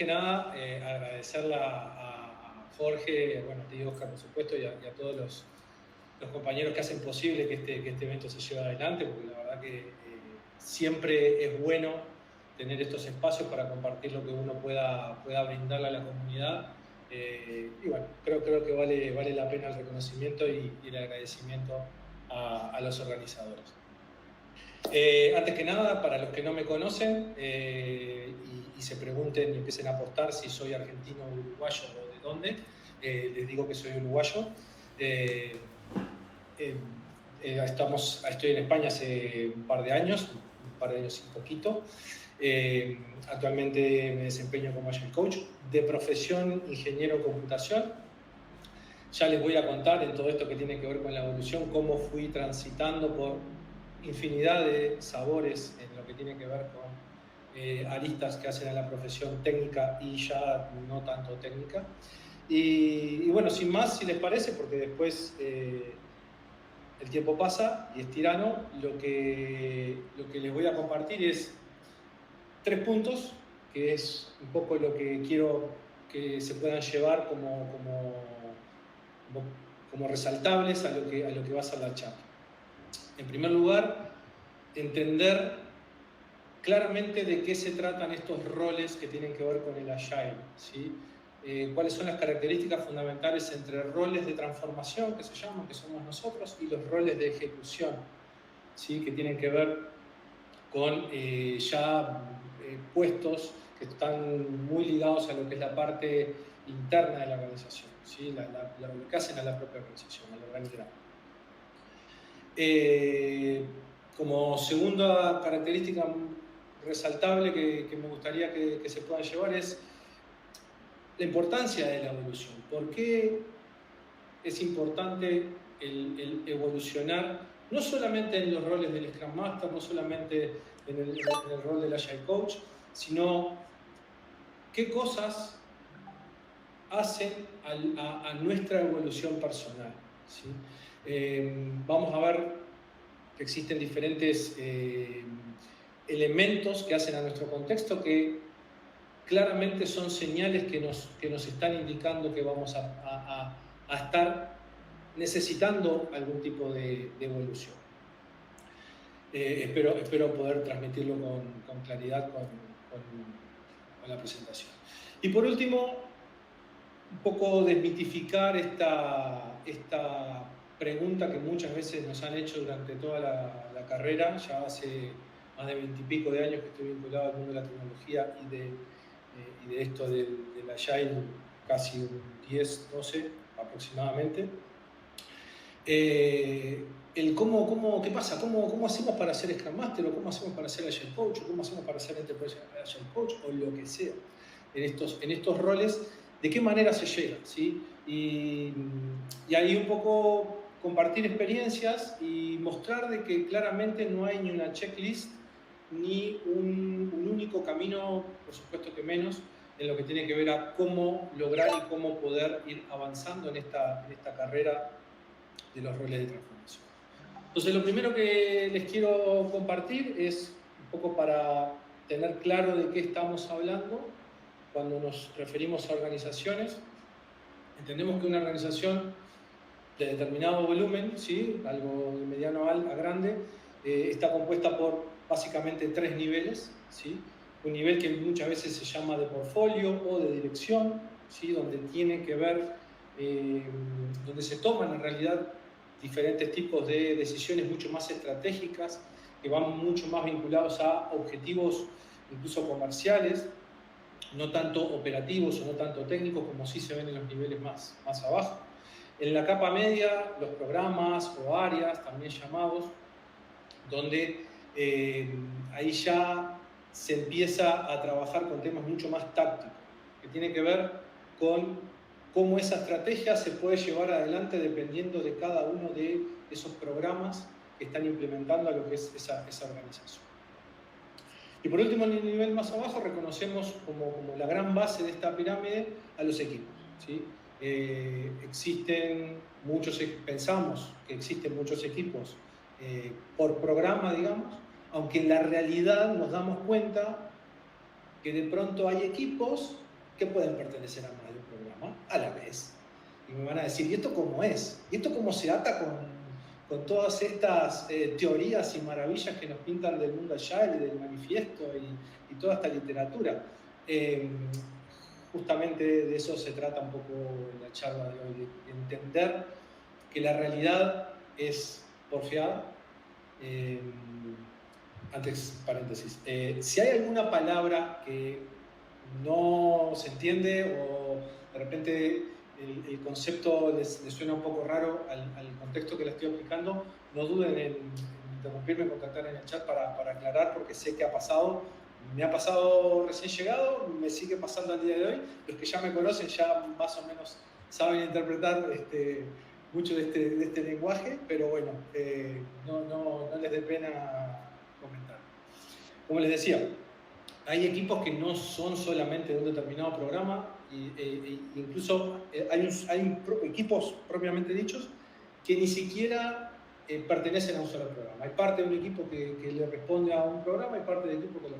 que nada, agradecerle a Jorge, bueno, te digo Oscar, por supuesto, y a todos los compañeros que hacen posible que este evento se lleve adelante, porque la verdad que siempre es bueno tener estos espacios para compartir lo que uno pueda brindarle a la comunidad. Y bueno, creo que vale la pena el reconocimiento y el agradecimiento a los organizadores. Antes que nada, para los que no me conocen y se pregunten y empiecen a apostar si soy argentino, uruguayo o de dónde, les digo que soy uruguayo. Estoy en España hace un par de años y poquito. Actualmente me desempeño como Agile Coach, de profesión ingeniero en computación. Ya les voy a contar en todo esto que tiene que ver con la evolución, cómo fui transitando por infinidad de sabores en lo que tiene que ver con aristas que hacen a la profesión técnica y ya no tanto técnica. Y bueno, sin más, si les parece, porque después el tiempo pasa y es tirano, lo que les voy a compartir es 3 puntos, que es un poco lo que quiero que se puedan llevar como resaltables a lo que va a ser la charla. En primer lugar, entender claramente de qué se tratan estos roles que tienen que ver con el Agile, ¿sí? Cuáles son las características fundamentales entre roles de transformación, que se llaman, que somos nosotros, y los roles de ejecución, ¿sí? Que tienen que ver con puestos que están muy ligados a lo que es la parte interna de la organización, ¿sí? Lo que hacen a la propia organización, al organigrama. Como segunda característica resaltable que me gustaría que se puedan llevar es la importancia de la evolución. ¿Por qué es importante el evolucionar, no solamente en los roles del Scrum Master, no solamente en el rol del Agile Coach, sino qué cosas hacen a nuestra evolución personal, ¿sí? Vamos a ver que existen diferentes elementos que hacen a nuestro contexto que claramente son señales que nos están indicando que vamos a estar necesitando algún tipo de evolución. Espero poder transmitirlo con claridad con la presentación. Y por último, un poco desmitificar esta pregunta que muchas veces nos han hecho durante toda la carrera. Ya hace más de 20 y pico de años que estoy vinculado al mundo de la tecnología y de esto del Agile, casi un 10, 12 aproximadamente. ¿Qué pasa? ¿Cómo hacemos para ser Scrum Master? ¿O cómo hacemos para ser Agile Coach? ¿O cómo hacemos para ser Enterprise Agile Coach? O lo que sea. En estos roles, ¿de qué manera se llega? ¿Sí? Y ahí un poco compartir experiencias y mostrar de que claramente no hay ni una checklist ni un único camino, por supuesto que menos, en lo que tiene que ver a cómo lograr y cómo poder ir avanzando en esta carrera de los roles de transformación. Entonces, lo primero que les quiero compartir es un poco para tener claro de qué estamos hablando cuando nos referimos a organizaciones. Entendemos que una organización de determinado volumen, ¿sí? Algo de mediano a grande, está compuesta por básicamente 3 niveles, ¿sí? Un nivel que muchas veces se llama de portfolio o de dirección, ¿sí? Donde tiene que ver, donde se toman en realidad diferentes tipos de decisiones mucho más estratégicas, que van mucho más vinculados a objetivos incluso comerciales, no tanto operativos o no tanto técnicos como sí se ven en los niveles más abajo. En la capa media, los programas o áreas, también llamados, donde ahí ya se empieza a trabajar con temas mucho más tácticos, que tiene que ver con cómo esa estrategia se puede llevar adelante dependiendo de cada uno de esos programas que están implementando a lo que es esa organización. Y por último, en el nivel más abajo, reconocemos como la gran base de esta pirámide a los equipos, ¿sí? Pensamos que existen muchos equipos por programa, digamos, aunque en la realidad nos damos cuenta que de pronto hay equipos que pueden pertenecer a más de un programa a la vez. Y me van a decir, ¿y esto cómo es? ¿Y esto cómo se ata con todas estas teorías y maravillas que nos pintan del mundo Agile y del manifiesto y toda esta literatura? Justamente de eso se trata un poco la charla de hoy, de entender que la realidad es porfiada. Antes, paréntesis, si hay alguna palabra que no se entiende o de repente el concepto les suena un poco raro al contexto que le estoy aplicando, no duden en interrumpirme, contactar en el chat para aclarar, porque sé que ha pasado. Me ha pasado recién llegado, me sigue pasando al día de hoy. Los que ya me conocen ya más o menos saben interpretar mucho de este lenguaje, pero bueno, no les dé pena comentar. Como les decía, hay equipos que no son solamente de un determinado programa, incluso hay equipos propiamente dichos que ni siquiera pertenecen a un solo programa. Hay parte de un equipo que le responde a un programa y parte del equipo que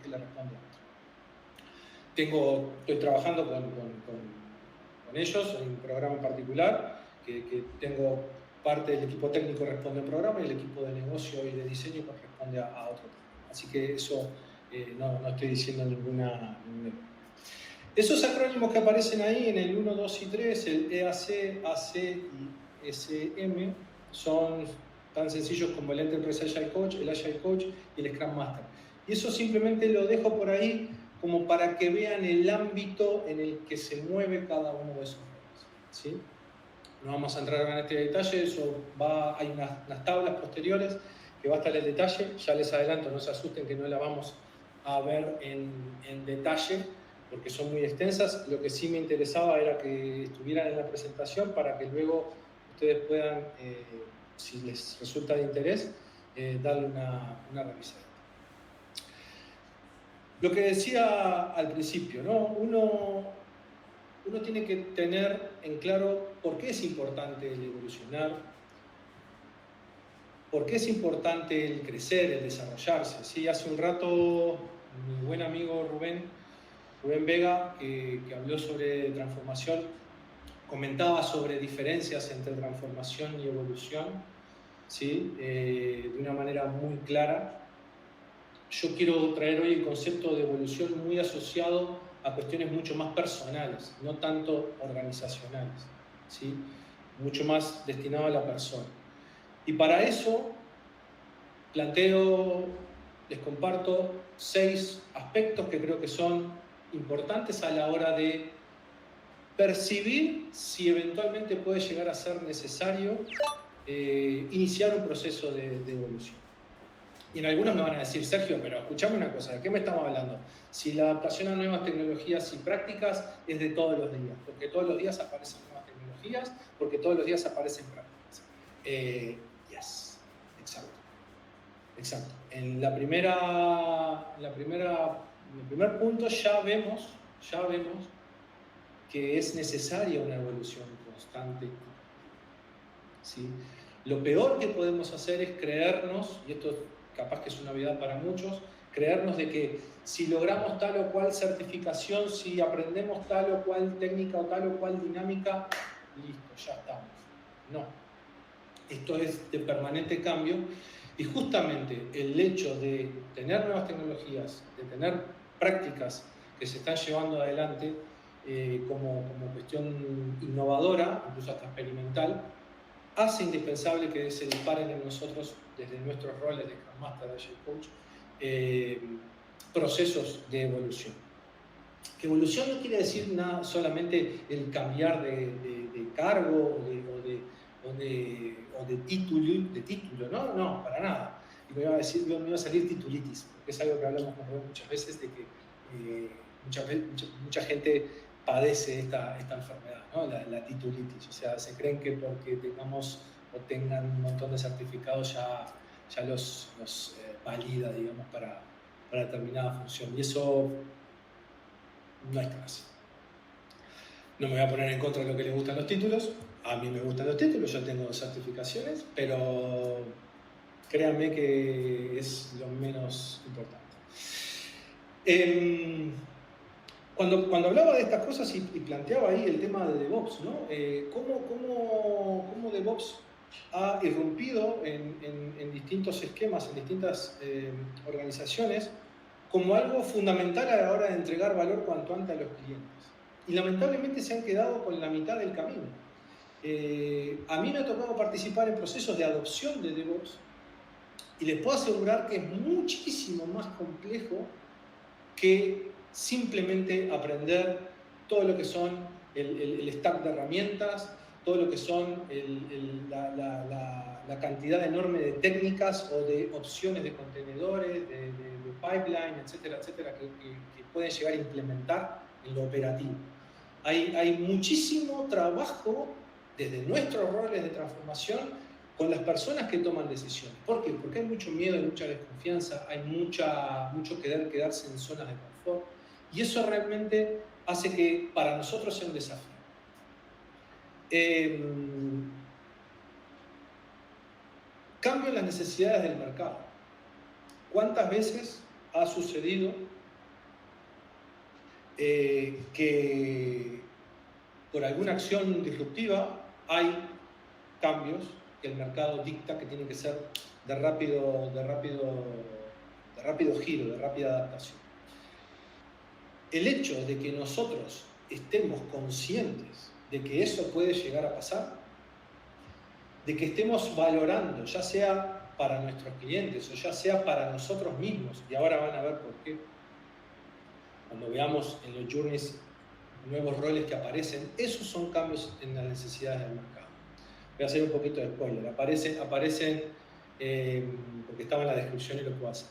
le responde a otro. Estoy trabajando con ellos en un programa en particular, que tengo parte del equipo técnico que responde a un programa y el equipo de negocio y de diseño que responde a otro programa. Así que eso no estoy diciendo ninguna. Esos acrónimos que aparecen ahí en el 1, 2 y 3, el EAC, AC y SM, son tan sencillos como el Enterprise Agile Coach, el Agile Coach y el Scrum Master. Y eso simplemente lo dejo por ahí como para que vean el ámbito en el que se mueve cada uno de esos roles, ¿sí? No vamos a entrar en este detalle, hay unas tablas posteriores que va a estar el detalle. Ya les adelanto, no se asusten que no la vamos a ver en detalle, porque son muy extensas. Lo que sí me interesaba era que estuvieran en la presentación para que luego ustedes puedan, si les resulta de interés, darle una revisada. Lo que decía al principio, ¿no? Uno tiene que tener en claro por qué es importante el evolucionar, por qué es importante el crecer, el desarrollarse. ¿Sí? Hace un rato mi buen amigo Rubén Vega, que habló sobre transformación, comentaba sobre diferencias entre transformación y evolución, ¿sí? De una manera muy clara. Yo quiero traer hoy el concepto de evolución muy asociado a cuestiones mucho más personales, no tanto organizacionales, ¿sí? Mucho más destinado a la persona. Y para eso les comparto 6 aspectos que creo que son importantes a la hora de percibir si eventualmente puede llegar a ser necesario iniciar un proceso de evolución. Y en algunos me van a decir, Sergio, pero escuchame una cosa, ¿de qué me estamos hablando? Si la adaptación a nuevas tecnologías y prácticas es de todos los días, porque todos los días aparecen nuevas tecnologías, porque todos los días aparecen prácticas. Yes, exacto. En el primer punto ya vemos que es necesaria una evolución constante, ¿sí? Lo peor que podemos hacer es creernos, y esto capaz que es una novedad para muchos, creernos de que si logramos tal o cual certificación, si aprendemos tal o cual técnica o tal o cual dinámica, listo, ya estamos. No. Esto es de permanente cambio y justamente el hecho de tener nuevas tecnologías, de tener prácticas que se están llevando adelante como cuestión innovadora, incluso hasta experimental, hace indispensable que se disparen en nosotros, desde nuestros roles de Scrum Master, de Agile Coach, procesos de evolución. Que evolución no quiere decir nada solamente el cambiar de cargo o de título, no, para nada. Y me iba a salir titulitis, porque es algo que hablamos con Rubén muchas veces, de que mucha gente padece esta enfermedad, ¿no? La titulitis. O sea, se creen que porque tengamos o tengan un montón de certificados ya los valida, digamos, para determinada función. Y eso no es tan así. No me voy a poner en contra de lo que les gustan los títulos. A mí me gustan los títulos, yo tengo certificaciones, pero créanme que es lo menos importante. Cuando hablaba de estas cosas y planteaba ahí el tema de DevOps, ¿no? ¿Cómo DevOps ha irrumpido en distintos esquemas, en distintas organizaciones, como algo fundamental a la hora de entregar valor cuanto antes a los clientes? Y lamentablemente se han quedado con la mitad del camino. A mí me ha tocado participar en procesos de adopción de DevOps y les puedo asegurar que es muchísimo más complejo que simplemente aprender todo lo que son el stack de herramientas, todo lo que son la cantidad enorme de técnicas o de opciones de contenedores, de pipeline, etcétera, etcétera, que pueden llegar a implementar en lo operativo. Hay muchísimo trabajo desde nuestros roles de transformación con las personas que toman decisiones. ¿Por qué? Porque hay mucho miedo, hay mucha desconfianza, hay mucho querer quedarse en zonas de confort. Y eso realmente hace que para nosotros sea un desafío. Cambio en las necesidades del mercado. ¿Cuántas veces ha sucedido que por alguna acción disruptiva hay cambios que el mercado dicta que tienen que ser de rápido giro, de rápida adaptación? El hecho de que nosotros estemos conscientes de que eso puede llegar a pasar, de que estemos valorando, ya sea para nuestros clientes o ya sea para nosotros mismos, y ahora van a ver por qué, cuando veamos en los journeys nuevos roles que aparecen, esos son cambios en las necesidades del mercado. Voy a hacer un poquito de spoiler. Aparecen porque estaba en la descripción y lo puedo hacer.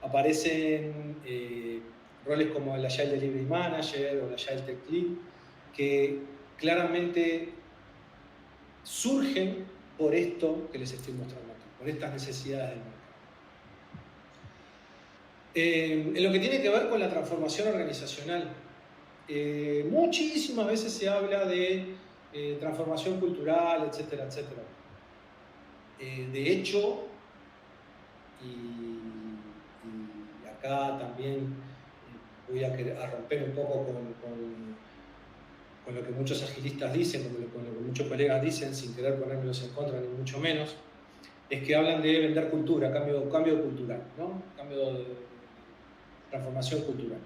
Aparecen roles como el Agile Delivery Manager o el Agile Tech Lead, que claramente surgen por esto que les estoy mostrando aquí, por estas necesidades del mercado. En lo que tiene que ver con la transformación organizacional, muchísimas veces se habla de transformación cultural, etcétera, etcétera. De hecho, y acá también voy a romper un poco con lo que muchos agilistas dicen, con lo que muchos colegas dicen, sin querer ponérmelos en contra, ni mucho menos, es que hablan de vender cultura, cambio cultural, ¿no? Cambio de transformación cultural.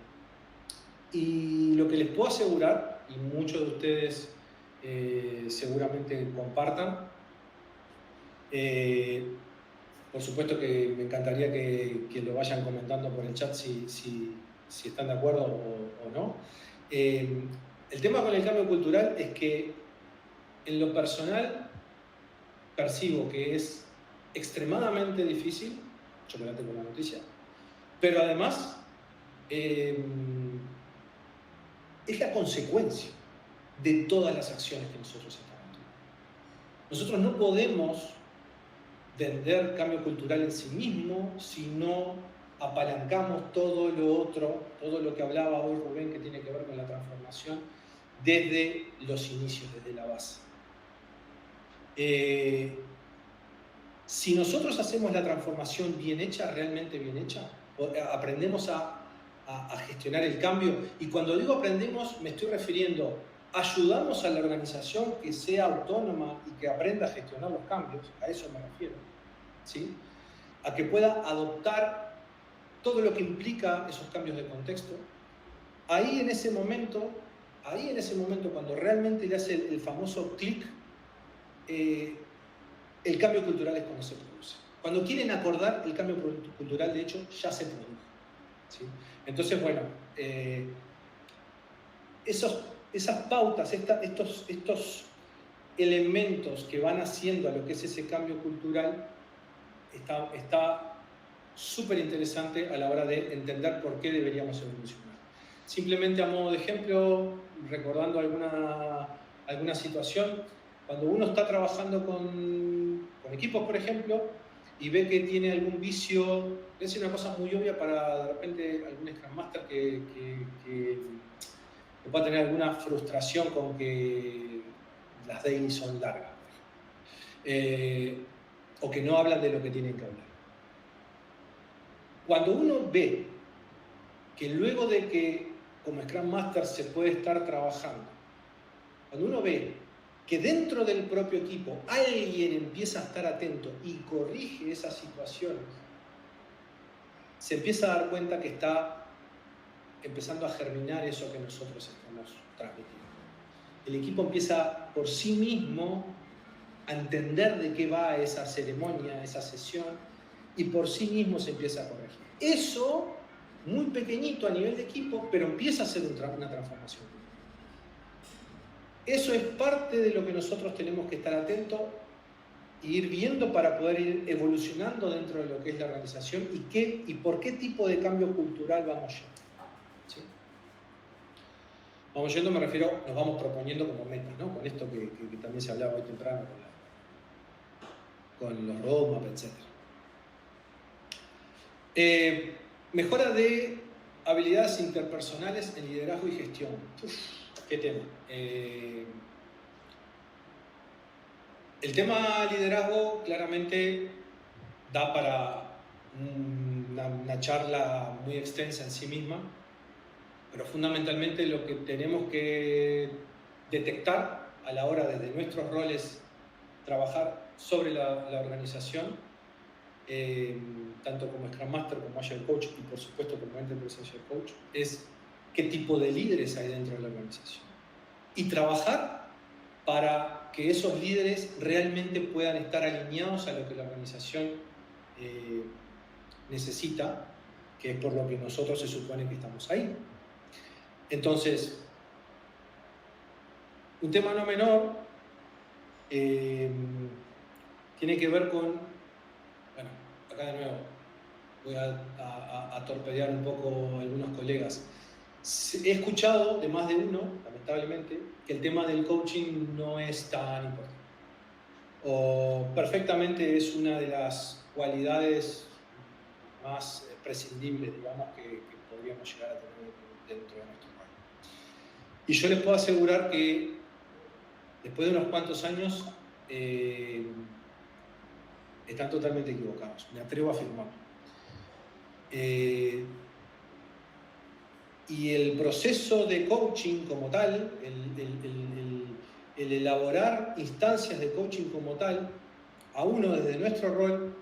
Y lo que les puedo asegurar, y muchos de ustedes seguramente compartan, por supuesto que me encantaría que lo vayan comentando por el chat si están de acuerdo o no. El tema con el cambio cultural es que en lo personal percibo que es extremadamente difícil, chocolate con la noticia, pero además es la consecuencia de todas las acciones que nosotros estamos tomando. Nosotros no podemos vender cambio cultural en sí mismo si no apalancamos todo lo otro, todo lo que hablaba hoy Rubén, que tiene que ver con la transformación desde los inicios, desde la base. Si nosotros hacemos la transformación bien hecha, realmente bien hecha, aprendemos a gestionar el cambio, y cuando digo aprendemos me estoy refiriendo, ayudamos a la organización que sea autónoma y que aprenda a gestionar los cambios, a eso me refiero, ¿sí? A que pueda adoptar todo lo que implica esos cambios de contexto. Ahí en ese momento, cuando realmente le hace el famoso clic, el cambio cultural es cuando se produce. Cuando quieren acordar, el cambio cultural de hecho ya se produjo, ¿sí? Entonces, bueno, esas pautas, estos elementos que van haciendo a lo que es ese cambio cultural, está súper interesante a la hora de entender por qué deberíamos evolucionar. Simplemente a modo de ejemplo, recordando alguna situación, cuando uno está trabajando con equipos, por ejemplo, y ve que tiene algún vicio, es una cosa muy obvia para de repente algún Scrum Master que pueda tener alguna frustración con que las dailies son largas, o que no hablan de lo que tienen que hablar. Cuando uno ve que luego de que como Scrum Master se puede estar trabajando. Cuando uno ve que dentro del propio equipo alguien empieza a estar atento y corrige esas situaciones, se empieza a dar cuenta que está empezando a germinar eso que nosotros estamos transmitiendo. El equipo empieza por sí mismo a entender de qué va esa ceremonia, esa sesión, y por sí mismo se empieza a corregir. Eso, muy pequeñito a nivel de equipo, pero empieza a ser una transformación. Eso es parte de lo que nosotros tenemos que estar atentos e ir viendo para poder ir evolucionando dentro de lo que es la organización y por qué tipo de cambio cultural vamos yendo. ¿Sí? Vamos yendo, me refiero, nos vamos proponiendo como metas, ¿no? Con esto que también se hablaba hoy temprano, con los roadmaps, etc. Mejora de habilidades interpersonales en liderazgo y gestión. Uf, ¿qué tema? El tema liderazgo claramente da para una charla muy extensa en sí misma, pero fundamentalmente lo que tenemos que detectar a la hora desde nuestros roles trabajar sobre la organización, tanto como Scrum Master, como Agile Coach y por supuesto como Enterprise Agile Coach, es qué tipo de líderes hay dentro de la organización. Y trabajar para que esos líderes realmente puedan estar alineados a lo que la organización necesita, que es por lo que nosotros se supone que estamos ahí. Entonces, un tema no menor tiene que ver con, bueno, acá de nuevo voy a torpedear un poco a algunos colegas. He escuchado de más de uno, lamentablemente, que el tema del coaching no es tan importante. O perfectamente es una de las cualidades más prescindibles, digamos, que podríamos llegar a tener dentro de nuestro país. Y yo les puedo asegurar que después de unos cuantos años están totalmente equivocados. Me atrevo a afirmarlo. Y el proceso de coaching como tal, el elaborar instancias de coaching como tal, a uno desde nuestro rol,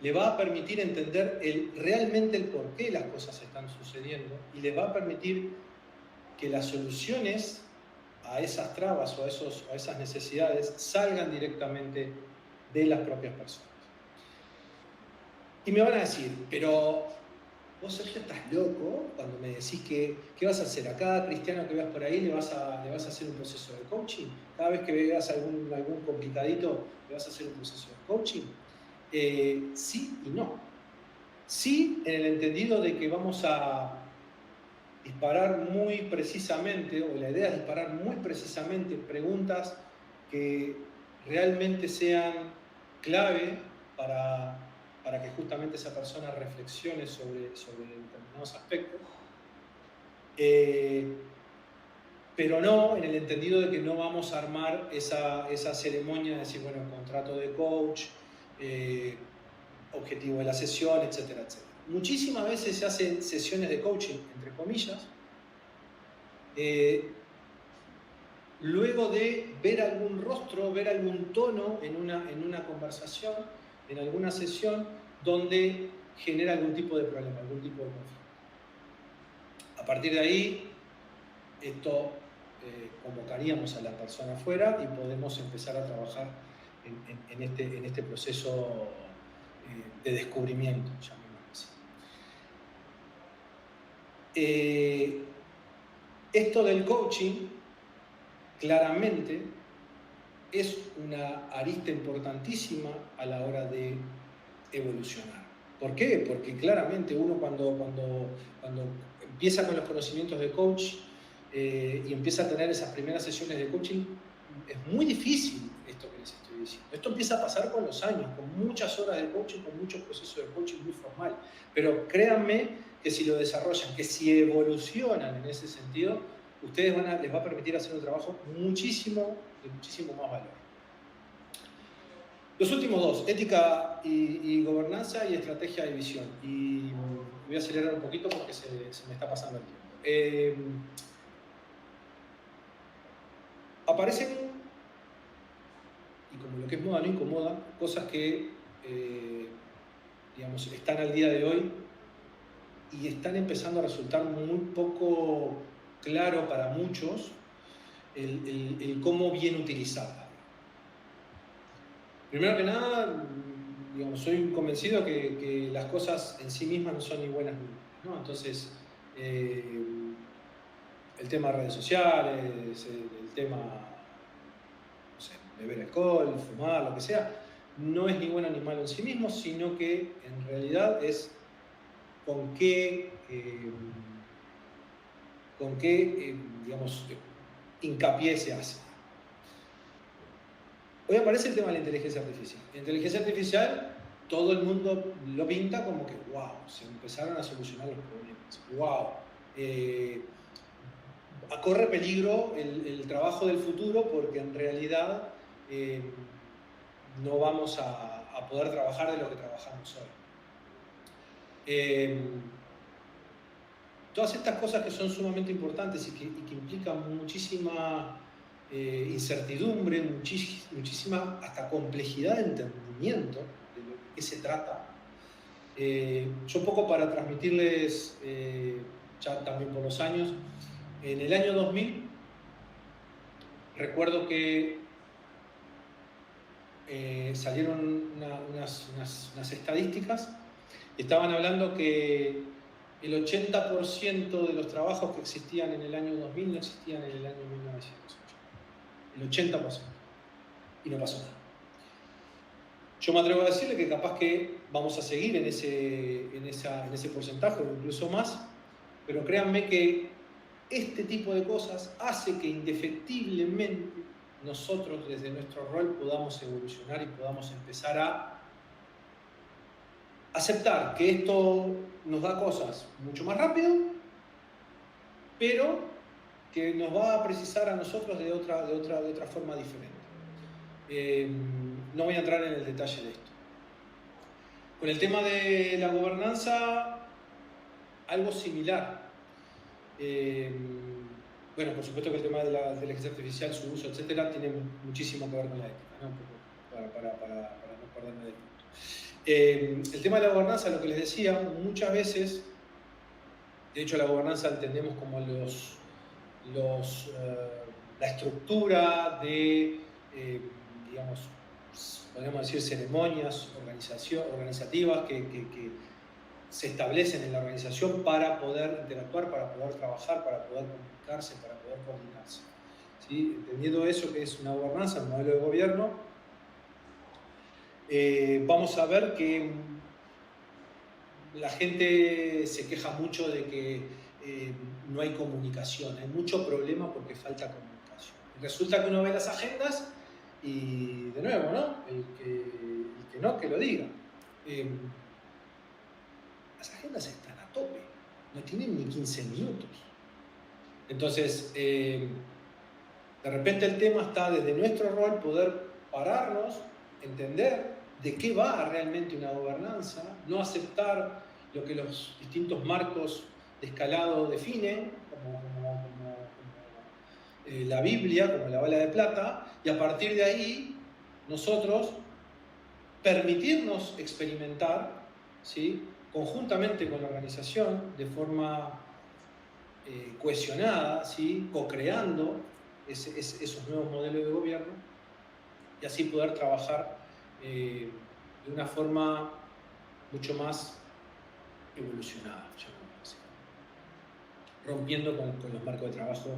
le va a permitir entender realmente el por qué las cosas están sucediendo y le va a permitir que las soluciones a esas trabas o a esas necesidades salgan directamente de las propias personas. Y me van a decir, pero vos, Sergio, estás loco cuando me decís que ¿qué vas a hacer? A cada cristiano que veas por ahí le vas a hacer un proceso de coaching. Cada vez que veas algún complicadito le vas a hacer un proceso de coaching. Sí y no. Sí, en el entendido de que vamos a disparar muy precisamente, o la idea es disparar muy precisamente preguntas que realmente sean clave para que justamente esa persona reflexione sobre determinados aspectos. Pero no en el entendido de que no vamos a armar esa ceremonia de decir, bueno, contrato de coach, objetivo de la sesión, etcétera, etcétera. Muchísimas veces se hacen sesiones de coaching, entre comillas, luego de ver algún rostro, ver algún tono en una conversación, en alguna sesión, donde genera algún tipo de problema, algún tipo de conflicto. A partir de ahí, esto convocaríamos a la persona afuera y podemos empezar a trabajar en este proceso de descubrimiento, llamémoslo así. Esto del coaching, claramente, es una arista importantísima a la hora de evolucionar. ¿Por qué? Porque claramente uno cuando empieza con los conocimientos de coach y empieza a tener esas primeras sesiones de coaching, es muy difícil esto que les estoy diciendo. Esto empieza a pasar con los años, con muchas horas de coaching, con muchos procesos de coaching muy formal. Pero créanme que si lo desarrollan, que si evolucionan en ese sentido, ustedes les va a permitir hacer un trabajo de muchísimo más valor. Los últimos dos, ética y gobernanza y estrategia de visión. Y voy a acelerar un poquito porque se me está pasando el tiempo. Aparecen, y como lo que es moda no incomoda, cosas que, digamos, están al día de hoy y están empezando a resultar muy poco claro para muchos el cómo bien utilizarla. Primero que nada, digamos, soy convencido que las cosas en sí mismas no son ni buenas ni malas, ¿no? Entonces, el tema de redes sociales, el tema, no sé, beber alcohol, fumar, lo que sea, no es ni bueno ni malo en sí mismo, sino que en realidad es con qué, digamos, hincapié se hace. Hoy aparece el tema de la inteligencia artificial. La inteligencia artificial, todo el mundo lo pinta como que, wow, se empezaron a solucionar los problemas, wow. Corre peligro el trabajo del futuro porque en realidad no vamos a poder trabajar de lo que trabajamos hoy. Todas estas cosas que son sumamente importantes y que implican muchísima incertidumbre, muchísima hasta complejidad de entendimiento de lo que se trata. Yo un poco para transmitirles, ya también por los años, en el año 2000, recuerdo que salieron unas estadísticas y estaban hablando que el 80% de los trabajos que existían en el año 2000 no existían en el año 1980. El 80%. Y no pasó nada. Yo me atrevo a decirle que capaz que vamos a seguir en ese porcentaje o incluso más, pero créanme que este tipo de cosas hace que indefectiblemente nosotros desde nuestro rol podamos evolucionar y podamos empezar a aceptar que esto nos da cosas mucho más rápido, pero que nos va a precisar a nosotros de otra forma diferente. No voy a entrar en el detalle de esto. Con el tema de la gobernanza, algo similar. Bueno, por supuesto que el tema de la inteligencia artificial, su uso, etcétera, tiene muchísimo que ver con la ética, ¿no? Un poco para no perderme de punto. El tema de la gobernanza, lo que les decía, muchas veces, de hecho la gobernanza entendemos como la estructura de, digamos, podríamos decir ceremonias organizativas que se establecen en la organización para poder interactuar, para poder trabajar, para poder comunicarse, para poder coordinarse. ¿Sí? Entendiendo eso que es una gobernanza, un modelo de gobierno, vamos a ver que la gente se queja mucho de que no hay comunicación, hay mucho problema porque falta comunicación. Y resulta que uno ve las agendas y, de nuevo, ¿no? El que no, que lo diga. Las agendas están a tope, no tienen ni 15 minutos. Entonces, de repente el tema está desde nuestro rol poder pararnos, entender de qué va realmente una gobernanza, no aceptar lo que los distintos marcos de escalado definen, como la Biblia, como la bala de plata, y a partir de ahí nosotros permitirnos experimentar, ¿sí?, conjuntamente con la organización, de forma cohesionada, ¿sí?, co-creando esos nuevos modelos de gobierno y así poder trabajar de una forma mucho más evolucionada, así, rompiendo con los marcos de trabajo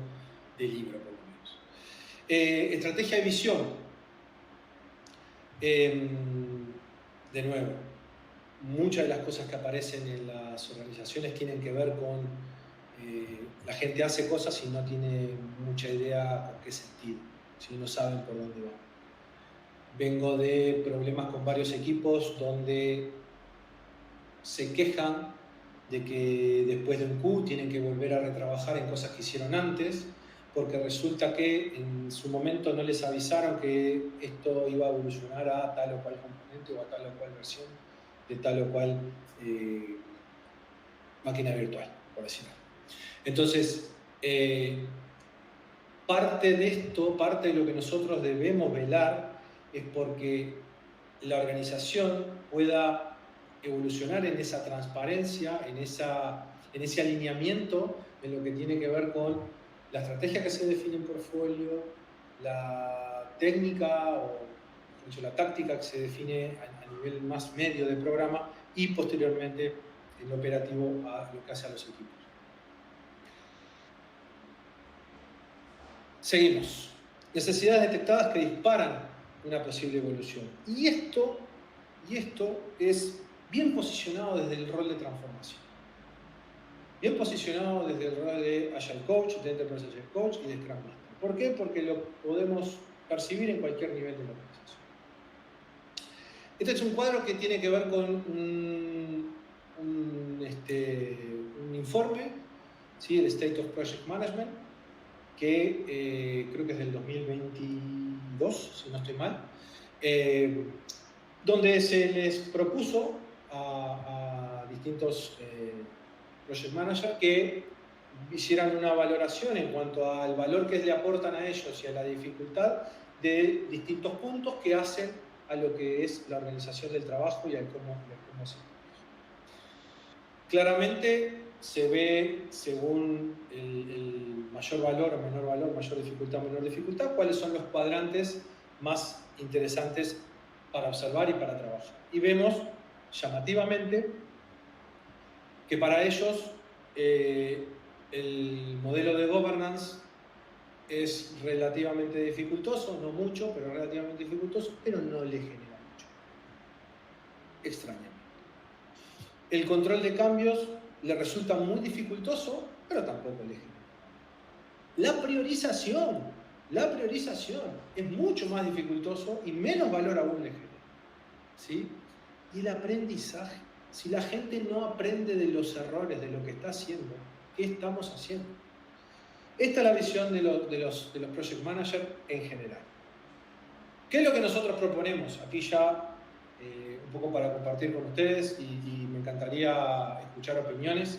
del libro, por lo menos. Estrategia y visión. De nuevo, muchas de las cosas que aparecen en las organizaciones tienen que ver con la gente hace cosas y no tiene mucha idea con qué sentido, si no saben por dónde van. Vengo de problemas con varios equipos donde se quejan de que después de un Q tienen que volver a retrabajar en cosas que hicieron antes, porque resulta que en su momento no les avisaron que esto iba a evolucionar a tal o cual componente o a tal o cual versión de tal o cual máquina virtual, por decirlo. Entonces, parte de esto, parte de lo que nosotros debemos velar es porque la organización pueda evolucionar en esa transparencia, en ese alineamiento en lo que tiene que ver con la estrategia que se define en portfolio, la técnica o la táctica que se define a nivel más medio de programa y posteriormente el operativo a lo que hace a los equipos. Seguimos. Necesidades detectadas que disparan una posible evolución. Y esto es bien posicionado desde el rol de transformación. Bien posicionado desde el rol de Agile Coach, de Enterprise Agile Coach y de Scrum Master. ¿Por qué? Porque lo podemos percibir en cualquier nivel de la organización. Este es un cuadro que tiene que ver con un informe, ¿sí? El State of Project Management, que creo que es del 2022, si no estoy mal, donde se les propuso a distintos project managers que hicieran una valoración en cuanto al valor que le aportan a ellos y a la dificultad de distintos puntos que hacen a lo que es la organización del trabajo y a cómo se trabaja. Claramente se ve, según el mayor valor o menor valor, mayor dificultad o menor dificultad, cuáles son los cuadrantes más interesantes para observar y para trabajar. Y vemos llamativamente que para ellos el modelo de governance es relativamente dificultoso, no mucho, pero relativamente dificultoso, pero no le genera mucho. Extrañamente. El control de cambios le resulta muy dificultoso, pero tampoco le genera. La priorización es mucho más dificultoso y menos valor aún le genera. ¿Sí? Y el aprendizaje. Si la gente no aprende de los errores, de lo que está haciendo, ¿qué estamos haciendo? Esta es la visión de los project managers en general. ¿Qué es lo que nosotros proponemos? Aquí ya un poco para compartir con ustedes y me encantaría escuchar opiniones.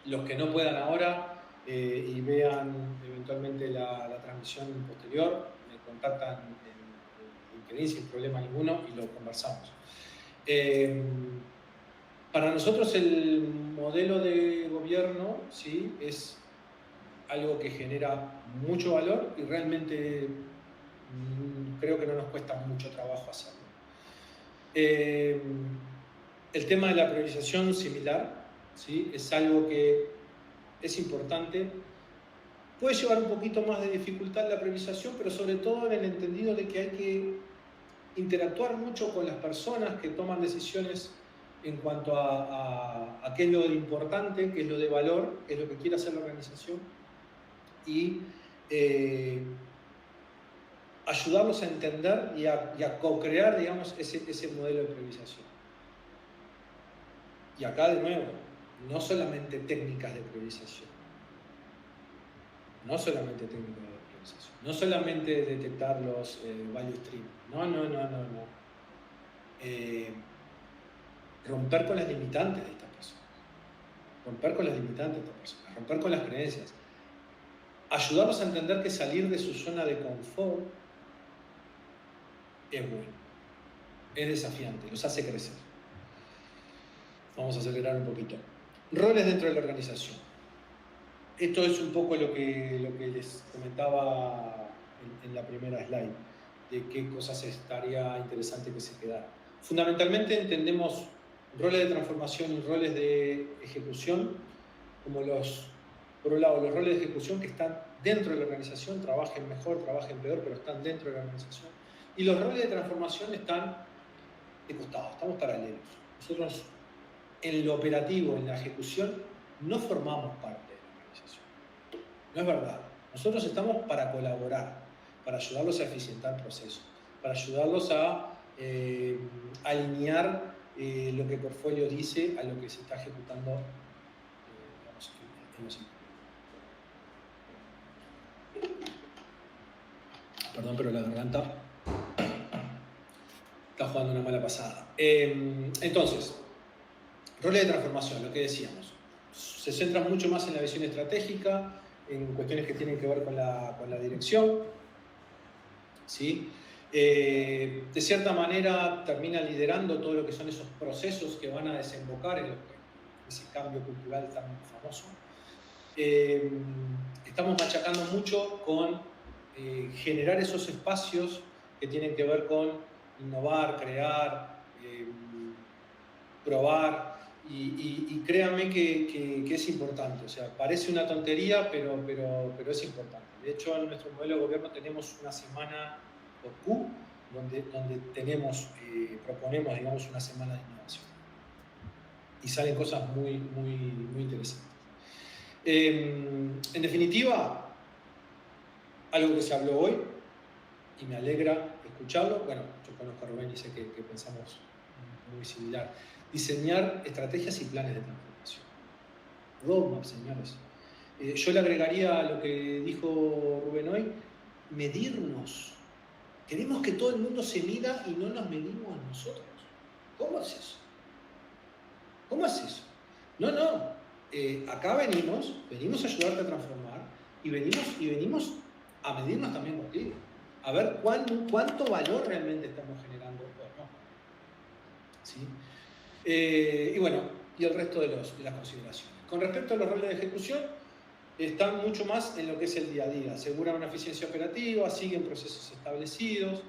Los que no puedan ahora y vean eventualmente la transmisión posterior, me contactan en LinkedIn sin problema ninguno y lo conversamos. Para nosotros el modelo de gobierno, ¿sí?, es algo que genera mucho valor y realmente creo que no nos cuesta mucho trabajo hacerlo. El tema de la priorización similar, ¿sí?, es algo que es importante. Puede llevar un poquito más de dificultad la priorización, pero sobre todo en el entendido de que hay que interactuar mucho con las personas que toman decisiones en cuanto a qué es lo importante, qué es lo de valor, qué es lo que quiere hacer la organización y ayudarlos a entender y a co-crear, digamos, ese modelo de priorización. Y acá de nuevo, no solamente técnicas de priorización, no solamente detectar los value stream, no. Romper con las limitantes de estas personas, romper con las creencias, ayudarlos a entender que salir de su zona de confort es bueno, es desafiante, los hace crecer. Vamos a acelerar un poquito. Roles dentro de la organización. Esto es un poco lo que les comentaba en la primera slide, de qué cosas estaría interesante que se quedara. Fundamentalmente entendemos roles de transformación y roles de ejecución como por un lado, los roles de ejecución que están dentro de la organización, trabajen mejor, trabajen peor, pero están dentro de la organización. Y los roles de transformación están de costado, estamos paralelos. Nosotros en lo operativo, en la ejecución, no formamos parte de la organización. No es verdad. Nosotros estamos para colaborar, para ayudarlos a eficientar procesos, para ayudarlos a alinear lo que el portfolio dice a lo que se está ejecutando en los equipos. Perdón, pero la garganta está jugando una mala pasada. Entonces, roles de transformación, lo que decíamos. se centran mucho más en la visión estratégica, en cuestiones que tienen que ver con la dirección, ¿sí? De cierta manera termina liderando todo lo que son esos procesos que van a desembocar en ese cambio cultural tan famoso. Estamos machacando mucho con generar esos espacios que tienen que ver con innovar, crear, probar, y créanme que es importante. O sea, parece una tontería, pero es importante. De hecho, en nuestro modelo de gobierno tenemos una semana por Q, donde proponemos, digamos, una semana de innovación. Y salen cosas muy interesantes. En definitiva, algo que se habló hoy, y me alegra escucharlo. Bueno, yo conozco a Rubén y sé que pensamos muy similar. Diseñar estrategias y planes de transformación. Roadmap, señores. Yo le agregaría a lo que dijo Rubén hoy, medirnos. Queremos que todo el mundo se mida y no nos medimos a nosotros. ¿Cómo es eso? ¿Cómo es eso? No. Acá venimos a ayudarte a transformar y venimos a medirnos también contigo. A ver cuánto valor realmente estamos generando o no. ¿Sí? Y bueno, y el resto de las consideraciones. Con respecto a los roles de ejecución, están mucho más en lo que es el día a día. Aseguran una eficiencia operativa, siguen procesos establecidos,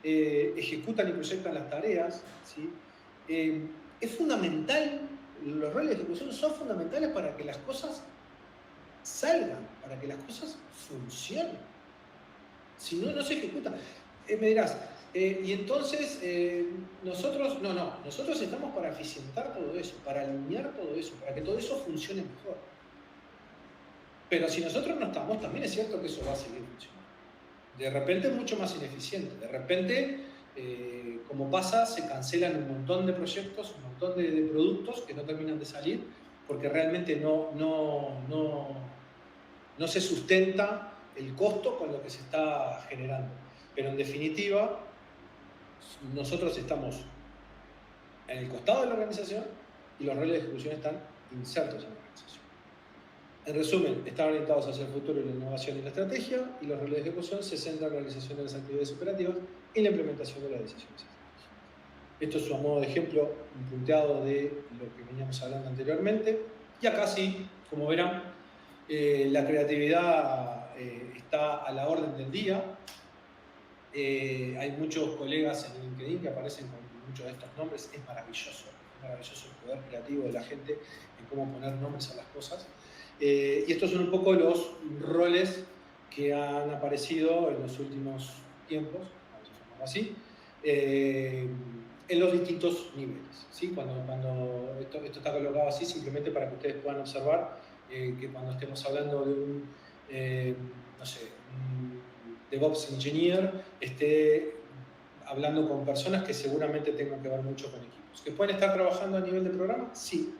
ejecutan y proyectan las tareas, ¿sí? Es fundamental, los roles de ejecución son fundamentales para que las cosas salgan, para que las cosas funcionen. Si no, no se ejecutan. Me dirás, y entonces nosotros estamos para eficientar todo eso, para alinear todo eso, para que todo eso funcione mejor. Pero si nosotros no estamos, también es cierto que eso va a seguir funcionando. De repente es mucho más ineficiente. De repente, como pasa, se cancelan un montón de proyectos, un montón de productos que no terminan de salir porque realmente no se sustenta el costo con lo que se está generando. Pero en definitiva, nosotros estamos en el costado de la organización y los roles de ejecución están insertos en la organización. En resumen, están orientados hacia el futuro en la innovación y la estrategia, y los roles de ejecución se centran en la realización de las actividades operativas y la implementación de las decisiones estratégicas. Esto es su modo de ejemplo, un punteado de lo que veníamos hablando anteriormente. Y acá sí, como verán, la creatividad está a la orden del día. Hay muchos colegas en LinkedIn que aparecen con muchos de estos nombres. Es maravilloso el poder creativo de la gente en cómo poner nombres a las cosas. Y estos son un poco los roles que han aparecido en los últimos tiempos, vamos a llamarlo así, en los distintos niveles, ¿sí? Cuando esto está colocado así, simplemente para que ustedes puedan observar que cuando estemos hablando de un DevOps Engineer, esté hablando con personas que seguramente tengan que ver mucho con equipos. ¿Que pueden estar trabajando a nivel de programa? Sí,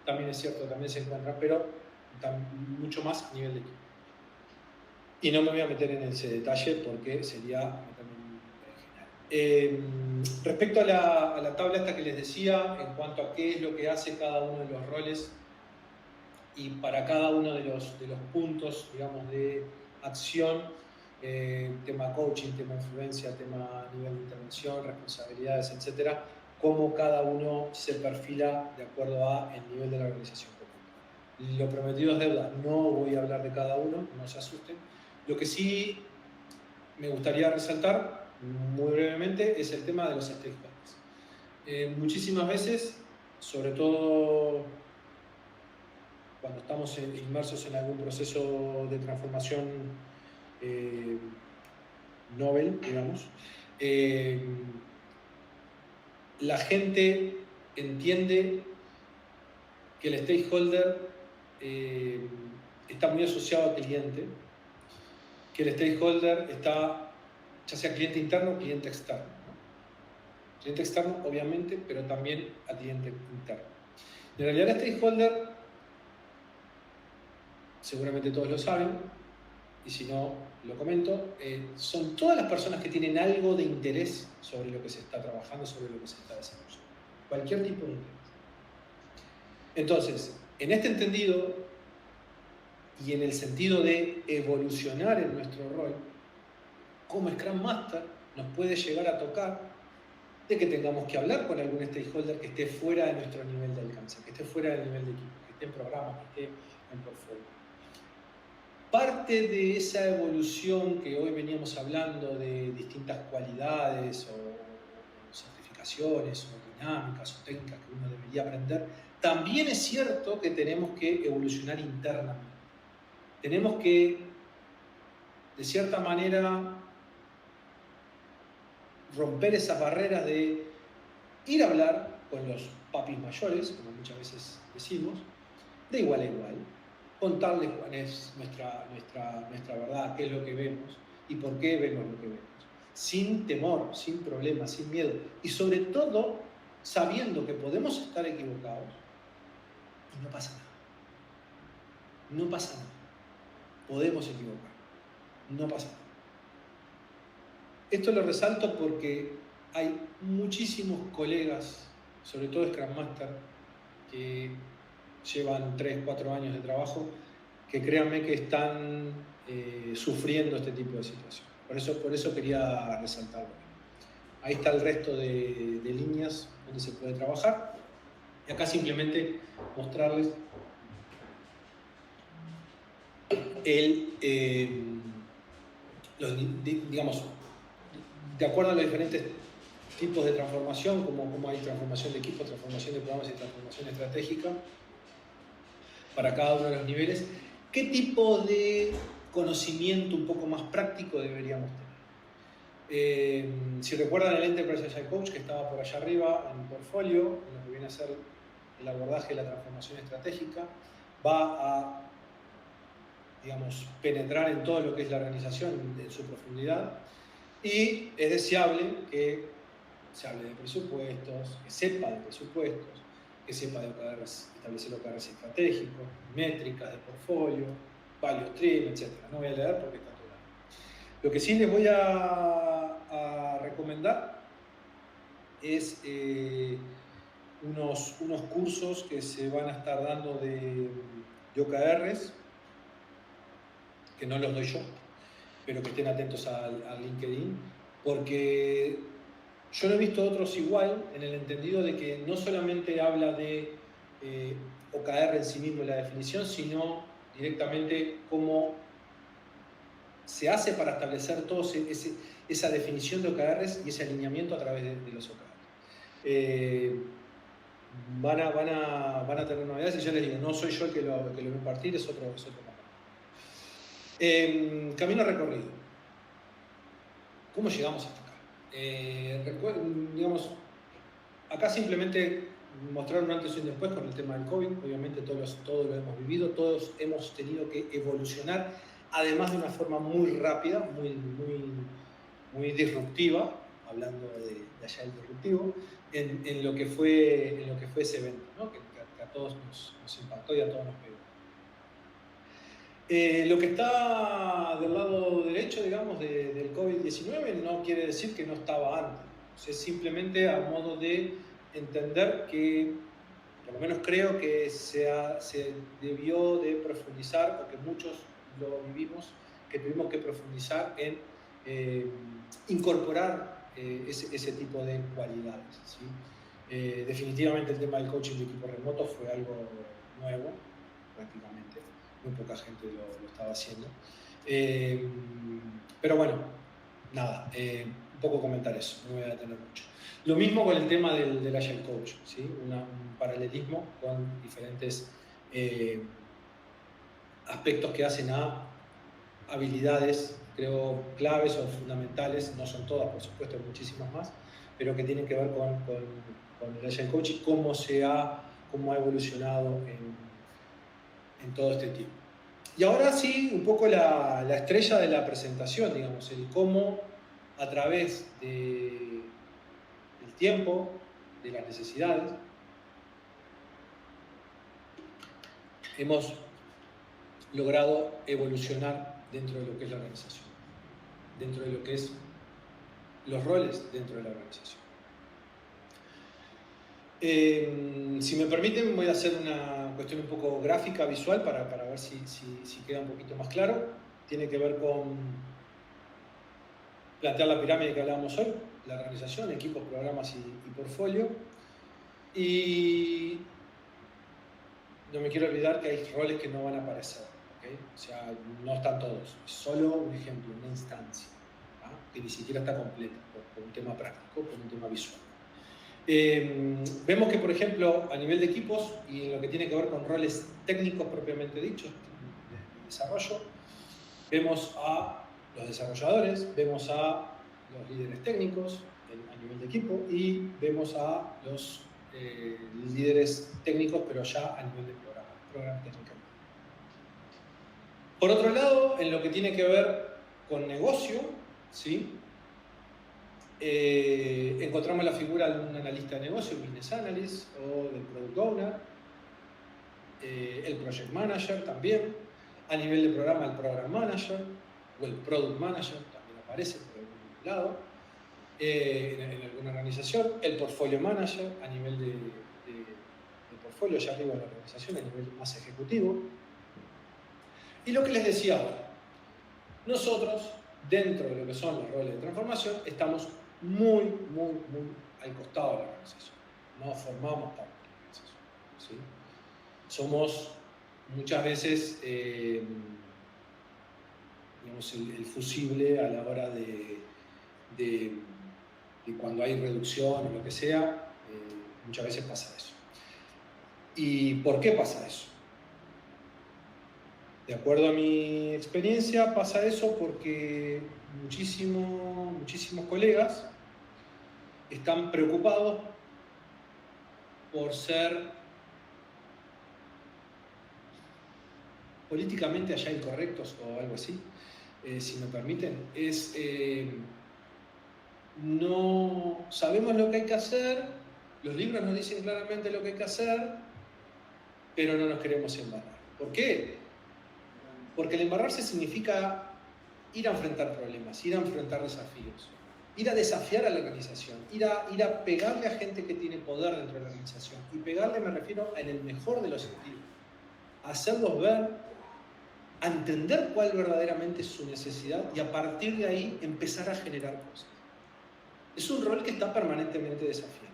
también es cierto, también se encuentran, pero mucho más a nivel de equipo. Y no me voy a meter en ese detalle porque sería meterme en general. Respecto a la tabla esta que les decía, en cuanto a qué es lo que hace cada uno de los roles y para cada uno de los puntos, digamos, de acción, tema coaching, tema influencia, tema nivel de intervención, responsabilidades, etcétera, cómo cada uno se perfila de acuerdo a el nivel de la organización. Lo prometido es deuda, no voy a hablar de cada uno, no se asusten. Lo que sí me gustaría resaltar muy brevemente es el tema de los stakeholders. Muchísimas veces, sobre todo cuando estamos inmersos en algún proceso de transformación novel, digamos, la gente entiende que el stakeholder está muy asociado al cliente, que el stakeholder está ya sea cliente interno o cliente externo, ¿no? Cliente externo, obviamente, pero también al cliente interno. En realidad, el stakeholder, seguramente todos lo saben, y si no, lo comento, son todas las personas que tienen algo de interés sobre lo que se está trabajando, sobre lo que se está desarrollando. Cualquier tipo de interés. Entonces, En este entendido, y en el sentido de evolucionar en nuestro rol, como Scrum Master nos puede llegar a tocar de que tengamos que hablar con algún stakeholder que esté fuera de nuestro nivel de alcance, que esté fuera del nivel de equipo, que esté en programa, que esté en portfolio. Parte de esa evolución que hoy veníamos hablando de distintas cualidades o certificaciones o dinámicas o técnicas que uno debería aprender, también es cierto que tenemos que evolucionar internamente. Tenemos que, de cierta manera, romper esas barreras de ir a hablar con los papis mayores, como muchas veces decimos, de igual a igual, contarles cuál es nuestra verdad, qué es lo que vemos y por qué vemos lo que vemos, sin temor, sin problemas, sin miedo, y sobre todo sabiendo que podemos estar equivocados y no pasa nada. No pasa nada. Podemos equivocar. No pasa nada. Esto lo resalto porque hay muchísimos colegas, sobre todo Scrum Master, que llevan 3, 4 años de trabajo, que créanme que están sufriendo este tipo de situaciones. Por eso quería resaltarlo. Ahí está el resto de líneas donde se puede trabajar. Y acá simplemente mostrarles digamos, de acuerdo a los diferentes tipos de transformación, como hay transformación de equipo, transformación de programas y transformación estratégica, para cada uno de los niveles, ¿qué tipo de conocimiento un poco más práctico deberíamos tener? Si recuerdan el Enterprise Agile Coach que estaba por allá arriba en el portfolio, en lo que viene a ser el abordaje de la transformación estratégica, va a, digamos, penetrar en todo lo que es la organización en su profundidad, y es deseable que se hable de presupuestos, que sepa de presupuestos, que sepa de OKRs, establecer OKRs estratégicos, métricas de portfolio, value stream, etc. No voy a leer porque está todo largo. Lo que sí les voy a recomendar es unos cursos que se van a estar dando de OKRs, que no los doy yo, pero que estén atentos al LinkedIn, porque yo no he visto otros igual, en el entendido de que no solamente habla de OKR en sí mismo, la definición, sino directamente cómo se hace para establecer toda esa definición de OKRs y ese alineamiento a través de los OKRs. Van a tener novedades y yo les digo, no soy yo el que lo voy a impartir, es otro camino recorrido. ¿Cómo llegamos hasta acá? Digamos, acá simplemente mostrar un antes y un después con el tema del COVID. Obviamente todos lo hemos vivido, todos hemos tenido que evolucionar, además de una forma muy rápida, muy disruptiva, hablando de Agile disruptivo, en lo que fue ese evento, ¿no? que a todos nos impactó y a todos nos pegó. Lo que está del lado derecho, digamos, del COVID-19 no quiere decir que no estaba antes. O sea, es simplemente a modo de entender que, por lo menos creo que se debió de profundizar, porque muchos lo vivimos, que tuvimos que profundizar en incorporar ese tipo de cualidades, ¿sí? Definitivamente el tema del coaching de equipo remoto fue algo nuevo, prácticamente. Muy poca gente lo estaba haciendo. Pero bueno, nada, un poco comentar eso, no me voy a detener mucho. Lo mismo con el tema del Agile Coach, ¿sí? Un paralelismo con diferentes aspectos que hacen a habilidades, creo, claves o fundamentales, no son todas, por supuesto, hay muchísimas más, pero que tienen que ver con el Agile Coach y cómo ha evolucionado en todo este tiempo. Y ahora sí, un poco la estrella de la presentación, digamos, el cómo a través del tiempo, de las necesidades, hemos logrado evolucionar dentro de lo que es la organización, dentro de lo que es los roles dentro de la organización. Si me permiten, voy a hacer una cuestión un poco gráfica, visual, para ver si queda un poquito más claro. Tiene que ver con plantear la pirámide que hablábamos hoy, la organización, equipos, programas y portfolio. Y no me quiero olvidar que hay roles que no van a aparecer, ¿okay? O sea, no están todos. Es solo un ejemplo, una instancia, ¿ah? Que ni siquiera está completa, por un tema práctico, por un tema visual. Vemos que, por ejemplo, a nivel de equipos y en lo que tiene que ver con roles técnicos propiamente dichos de desarrollo, vemos a los desarrolladores, vemos a los líderes técnicos a nivel de equipo y vemos a los líderes técnicos, pero ya a nivel de programa técnico. Por otro lado, en lo que tiene que ver con negocio, ¿sí? Encontramos la figura de un analista de negocio, business analyst, o del product owner, el project manager también, a nivel de programa el program manager, o el product manager, también aparece por algún lado, en alguna organización, el portfolio manager, a nivel de portfolio, ya arriba de la organización, a nivel más ejecutivo. Y lo que les decía ahora, nosotros, dentro de lo que son los roles de transformación, estamos muy al costado de la organización. No formamos parte de la organización, ¿sí? Somos muchas veces digamos, el fusible a la hora de cuando hay reducción o lo que sea, muchas veces pasa eso. ¿Y por qué pasa eso? De acuerdo a mi experiencia, pasa eso porque muchísimos colegas están preocupados por ser políticamente allá incorrectos o algo así, si me permiten. No sabemos lo que hay que hacer, los libros nos dicen claramente lo que hay que hacer, pero no nos queremos embarrar. ¿Por qué? Porque el embarrarse significa ir a enfrentar problemas, ir a enfrentar desafíos, ir a desafiar a la organización, ir a pegarle a gente que tiene poder dentro de la organización. Y pegarle me refiero en el mejor de los sentidos. A hacerlos ver, a entender cuál verdaderamente es su necesidad y a partir de ahí empezar a generar cosas. Es un rol que está permanentemente desafiado.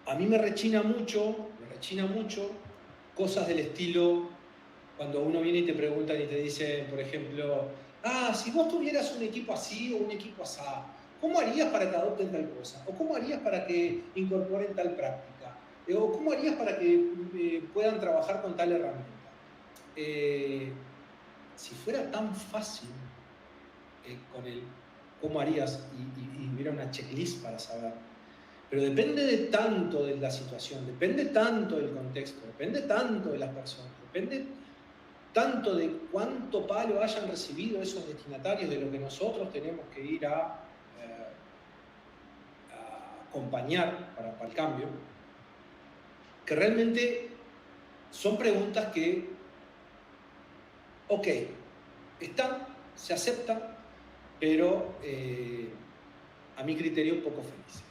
A mí me rechina mucho cosas del estilo cuando uno viene y te preguntan y te dicen, por ejemplo, si vos tuvieras un equipo así o un equipo así, ¿cómo harías para que adopten tal cosa? ¿O cómo harías para que incorporen tal práctica? ¿O cómo harías para que puedan trabajar con tal herramienta? Si fuera tan fácil con el cómo harías y hubiera una checklist para saber, pero depende de tanto de la situación, depende tanto del contexto, depende tanto de las personas, depende tanto de cuánto palo hayan recibido esos destinatarios de lo que nosotros tenemos que ir a acompañar para el cambio, que realmente son preguntas que, ok, están, se aceptan, pero a mi criterio poco felices.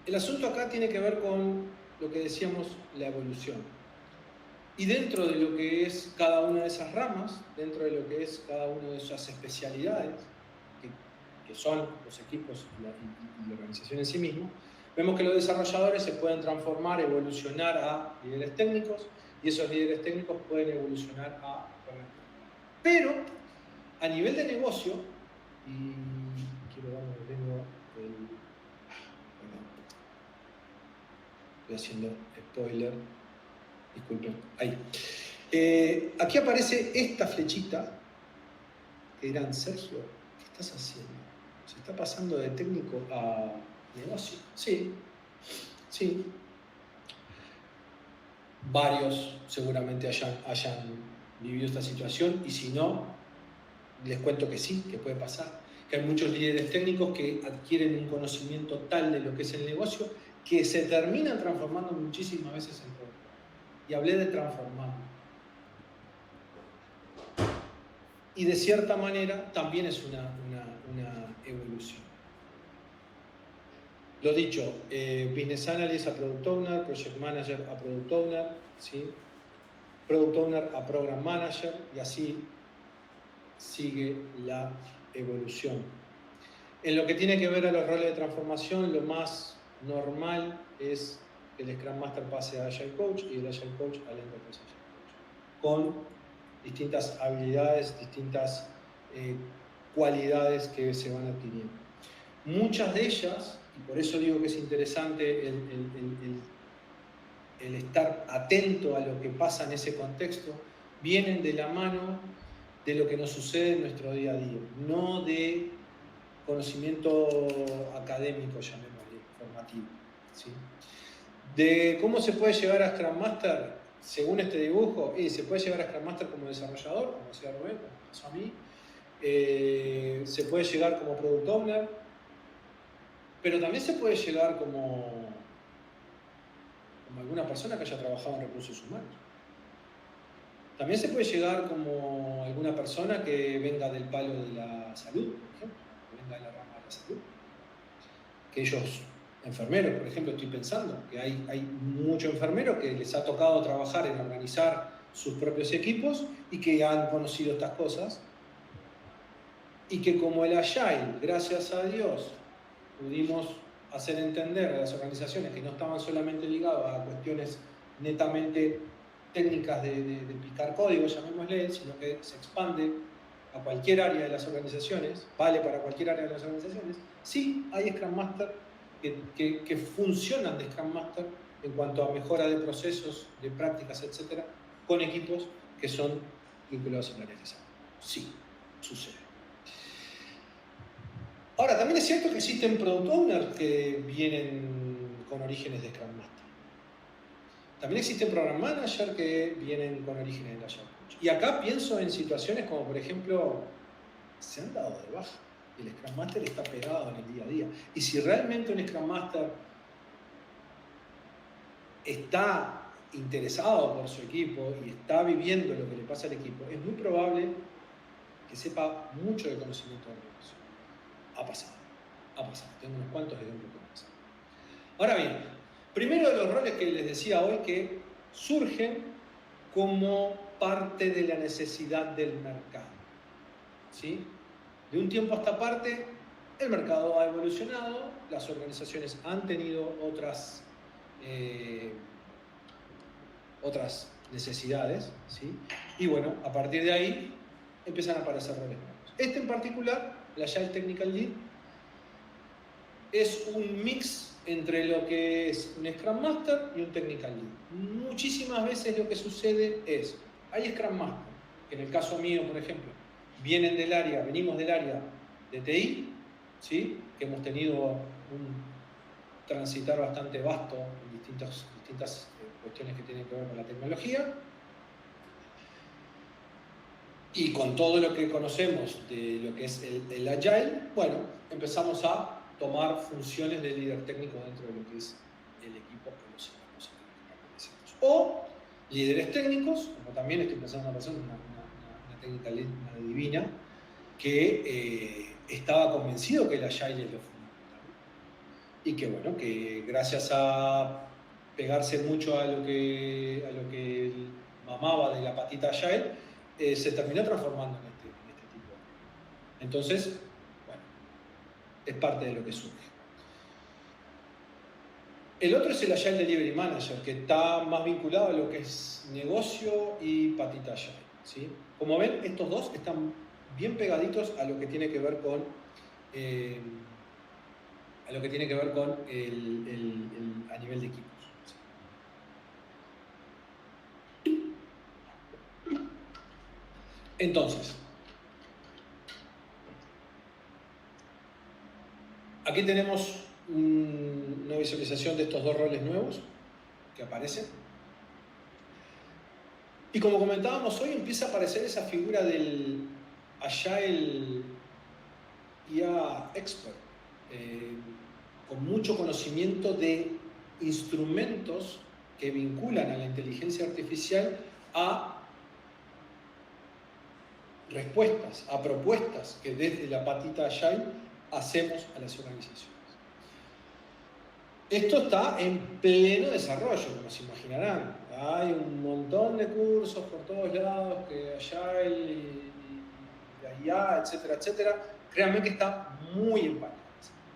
El asunto acá tiene que ver con lo que decíamos, la evolución. Y dentro de lo que es cada una de esas ramas, dentro de lo que es cada una de esas especialidades, que son los equipos y la organización en sí mismo, vemos que los desarrolladores se pueden transformar, evolucionar a líderes técnicos, y esos líderes técnicos pueden evolucionar a... Pero, a nivel de negocio, y quiero darme, tengo el... Perdón, estoy haciendo spoiler, disculpen, ahí. Aquí aparece esta flechita, que dirán, Sergio, ¿qué estás haciendo? ¿Se está pasando de técnico a negocio? Sí. Varios seguramente hayan vivido esta situación, y si no, les cuento que sí, que puede pasar. Que hay muchos líderes técnicos que adquieren un conocimiento tal de lo que es el negocio que se terminan transformando muchísimas veces en producto. Y hablé de transformar. Y de cierta manera también es una Lo dicho, Business Analyst a Product Owner, Project Manager a Product Owner, ¿sí? Product Owner a Program Manager, y así sigue la evolución. En lo que tiene que ver a los roles de transformación, lo más normal es que el Scrum Master pase a Agile Coach y el Agile Coach al Enterprise Agile Coach, con distintas habilidades, distintas cualidades que se van adquiriendo. Muchas de ellas, y por eso digo que es interesante el estar atento a lo que pasa en ese contexto, vienen de la mano de lo que nos sucede en nuestro día a día, no de conocimiento académico, llamémosle, formativo, ¿sí? De cómo se puede llegar a Scrum Master, según este dibujo, se puede llegar a Scrum Master como desarrollador, como decía Rubén, como me pasó a mí, se puede llegar como Product Owner, pero también se puede llegar como alguna persona que haya trabajado en recursos humanos. También se puede llegar como alguna persona que venga del palo de la salud, por ejemplo, que venga de la rama de la salud. Que ellos, enfermeros, por ejemplo, estoy pensando que hay muchos enfermeros que les ha tocado trabajar en organizar sus propios equipos y que han conocido estas cosas. Y que como el Agile, gracias a Dios, pudimos hacer entender a las organizaciones que no estaban solamente ligadas a cuestiones netamente técnicas de picar código, llamémosle, sino que se expande a cualquier área de las organizaciones, vale para cualquier área de las organizaciones. Sí, hay Scrum Master que funcionan de Scrum Master en cuanto a mejora de procesos, de prácticas, etcétera, con equipos que son vinculados al área de desarrollo. Sí, sucede. Ahora, también es cierto que existen Product Owners que vienen con orígenes de Scrum Master. También existen Program Manager que vienen con orígenes de Agile Coach. Y acá pienso en situaciones como, por ejemplo, se han dado de baja. El Scrum Master está pegado en el día a día. Y si realmente un Scrum Master está interesado por su equipo y está viviendo lo que le pasa al equipo, es muy probable que sepa mucho de conocimiento del negocio. Ha pasado. Tengo unos cuantos ejemplos que han pasado. Ahora bien, primero de los roles que les decía hoy que surgen como parte de la necesidad del mercado. ¿Sí? De un tiempo a esta parte, el mercado ha evolucionado, las organizaciones han tenido otras necesidades, ¿sí? Y bueno, a partir de ahí empiezan a aparecer roles nuevos. Este en particular, el Agile Technical Lead, es un mix entre lo que es un Scrum Master y un Technical Lead. Muchísimas veces lo que sucede es, hay Scrum Master, que en el caso mío, por ejemplo, venimos del área de TI, ¿sí? Que hemos tenido un transitar bastante vasto en distintas cuestiones que tienen que ver con la tecnología. Y con todo lo que conocemos de lo que es el Agile, bueno, empezamos a tomar funciones de líder técnico dentro de lo que es el equipo que los equipos o líderes técnicos, como también estoy pensando en una persona, una técnica lead, una divina, que estaba convencido que el Agile es lo fundamental. Y que bueno, que gracias a pegarse mucho a lo que él mamaba de la patita Agile, se terminó transformando en este tipo. Entonces, bueno, es parte de lo que surge. El otro es el Agile Delivery Manager, que está más vinculado a lo que es negocio y patita Agile, ¿sí? Como ven, estos dos están bien pegaditos a lo que tiene que ver con a nivel de equipos. Entonces, aquí tenemos una visualización de estos dos roles nuevos que aparecen. Y como comentábamos hoy, empieza a aparecer esa figura del Agile IA Expert, con mucho conocimiento de instrumentos que vinculan a la inteligencia artificial a respuestas, a propuestas que desde la patita Agile hacemos a las organizaciones. Esto está en pleno desarrollo, como se imaginarán. Hay un montón de cursos por todos lados, que Agile y IA, etcétera, etcétera. Créanme que está muy en pañales.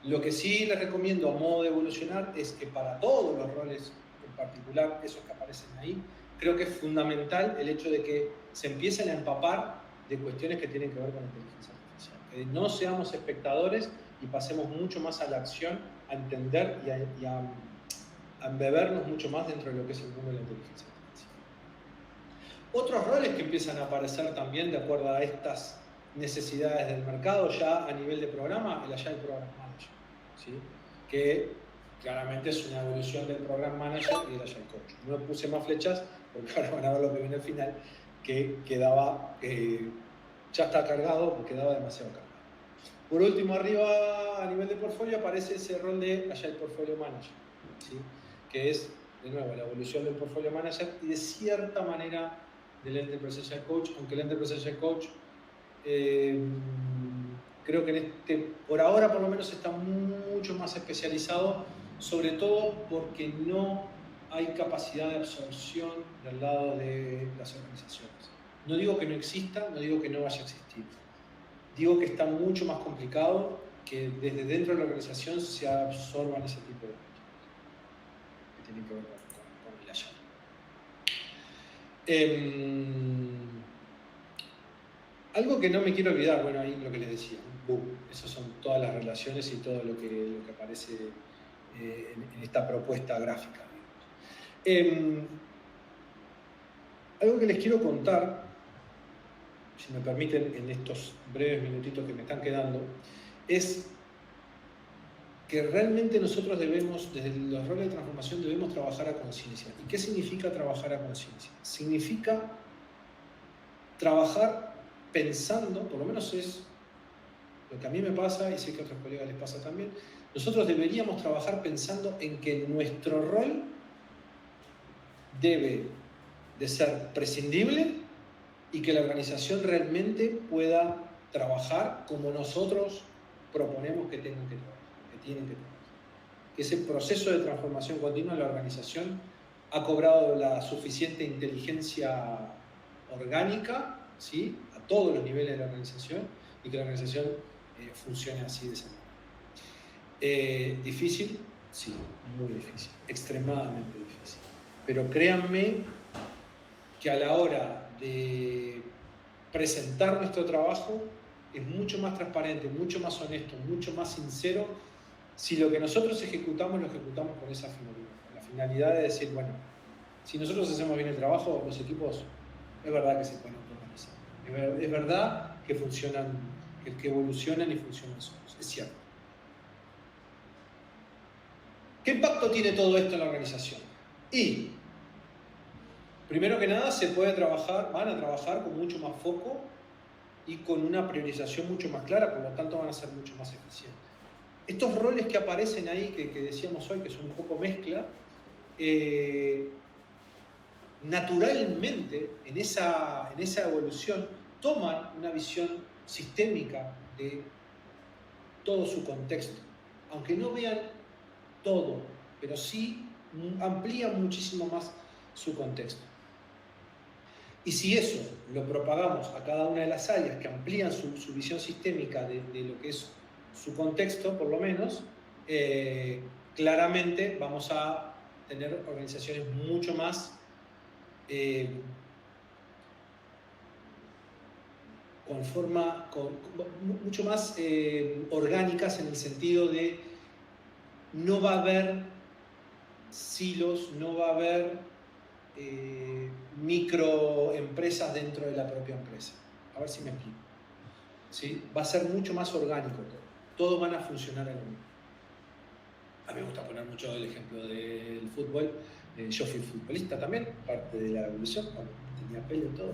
Lo que sí les recomiendo a modo de evolucionar es que para todos los roles, en particular esos que aparecen ahí, creo que es fundamental el hecho de que se empiecen a empapar de cuestiones que tienen que ver con la inteligencia artificial. Que no seamos espectadores y pasemos mucho más a la acción, a entender y a embebernos mucho más dentro de lo que es el mundo de la inteligencia artificial. Otros roles que empiezan a aparecer también de acuerdo a estas necesidades del mercado ya a nivel de programa, el Agile Program Manager, ¿sí? Que claramente es una evolución del Program Manager y del Agile Coach. No puse más flechas porque ahora van a ver lo que viene al final, que quedaba, ya está cargado porque quedaba demasiado cargado. Por último, arriba a nivel de portfolio aparece ese rol de Agile Portfolio Manager, ¿sí? Que es, de nuevo, la evolución del Portfolio Manager y de cierta manera del Enterprise Agile Coach, aunque el Enterprise Agile Coach creo que por ahora por lo menos está mucho más especializado, sobre todo porque no hay capacidad de absorción del lado de las organizaciones. No digo que no exista, no digo que no vaya a existir. Digo que está mucho más complicado que desde dentro de la organización se absorban ese tipo de cuestiones que tienen que ver con el Agile. Algo que no me quiero olvidar, bueno, ahí lo que les decía, boom, esas son todas las relaciones y todo lo que aparece en esta propuesta gráfica. Algo que les quiero contar, si me permiten, en estos breves minutitos que me están quedando, es que realmente nosotros debemos, desde los roles de transformación, debemos trabajar a conciencia. ¿Y qué significa trabajar a conciencia? Significa trabajar pensando, por lo menos es lo que a mí me pasa y sé que a otros colegas les pasa también, nosotros deberíamos trabajar pensando en que nuestro rol debe de ser prescindible y que la organización realmente pueda trabajar como nosotros proponemos que tengan que trabajar, que tienen que trabajar. Que ese proceso de transformación continua en la organización ha cobrado la suficiente inteligencia orgánica, ¿sí?, a todos los niveles de la organización, y que la organización funcione así de esa manera. ¿Difícil? Sí, muy difícil, extremadamente difícil. Pero créanme que a la hora de presentar nuestro trabajo es mucho más transparente, mucho más honesto, mucho más sincero si lo que nosotros ejecutamos lo ejecutamos con esa finalidad, con la finalidad de decir, bueno, si nosotros hacemos bien el trabajo, los equipos es verdad que se pueden automatizar, es verdad que funcionan, que evolucionan y funcionan solos, es cierto. ¿Qué impacto tiene todo esto en la organización? Y primero que nada se puede trabajar, van a trabajar con mucho más foco y con una priorización mucho más clara, por lo tanto van a ser mucho más eficientes. Estos roles que aparecen ahí, que decíamos hoy, que son un poco mezcla, naturalmente en esa evolución toman una visión sistémica de todo su contexto. Aunque no vean todo, pero sí amplían muchísimo más su contexto. Y si eso lo propagamos a cada una de las áreas que amplían su visión sistémica de lo que es su contexto, por lo menos, claramente vamos a tener organizaciones mucho más mucho más orgánicas, en el sentido de no va a haber silos, no va a haber microempresas dentro de la propia empresa. A ver si me explico. ¿Sí? Va a ser mucho más orgánico todo. Todos van a funcionar en lo mismo. A mí me gusta poner mucho el ejemplo del fútbol. Yo fui futbolista también, parte de la evolución, cuando tenía pelo y todo.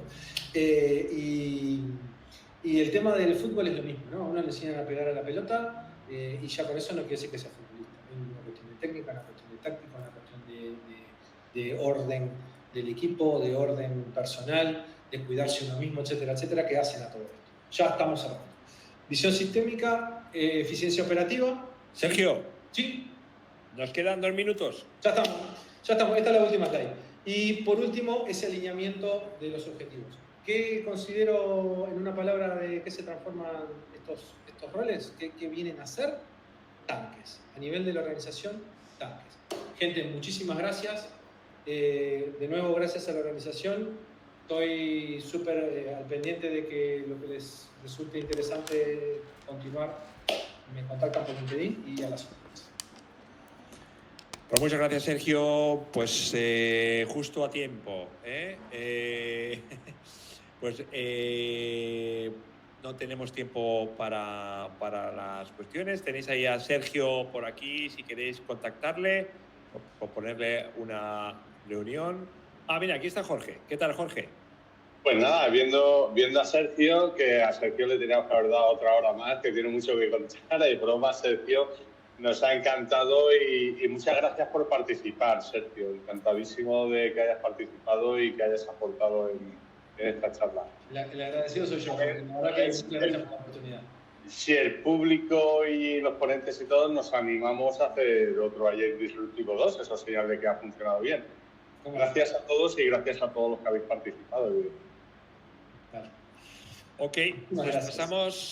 Y el tema del fútbol es lo mismo, ¿no? A uno le enseñan a pegar a la pelota y ya con eso no quiere decir que sea futbolista. Hay una cuestión de técnica, una cuestión de táctica, una cuestión de orden del equipo, de orden personal, de cuidarse uno mismo, etcétera, etcétera, que hacen a todo esto. Ya estamos hablando. Visión sistémica, eficiencia operativa. Sergio. ¿Sí? Nos quedan 2 minutos. Ya estamos. Esta es la última slide. Y por último, ese alineamiento de los objetivos. ¿Qué considero, en una palabra, de qué se transforman estos roles? ¿Qué vienen a ser? Tanques. A nivel de la organización, tanques. Gente, muchísimas gracias. De nuevo, gracias a la organización. Estoy súper al pendiente de que lo que les resulte interesante continuar. Me contactan por LinkedIn y a las otras. Pues muchas gracias, Sergio. Pues justo a tiempo. No tenemos tiempo para las cuestiones. Tenéis ahí a Sergio por aquí si queréis contactarle o ponerle una reunión. Mira, aquí está Jorge. ¿Qué tal, Jorge? Pues nada, viendo a Sergio, que a Sergio le teníamos que haber dado otra hora más, que tiene mucho que contar. Y broma, Sergio, nos ha encantado y muchas gracias por participar, Sergio. Encantadísimo de que hayas participado y que hayas aportado en esta charla. El agradecido soy yo, porque la verdad que es una oportunidad. Si el público y los ponentes y todos nos animamos a hacer otro Agile Disruptivo 2, eso es señal de que ha funcionado bien. Gracias a todos y gracias a todos los que habéis participado. Ok, pues pasamos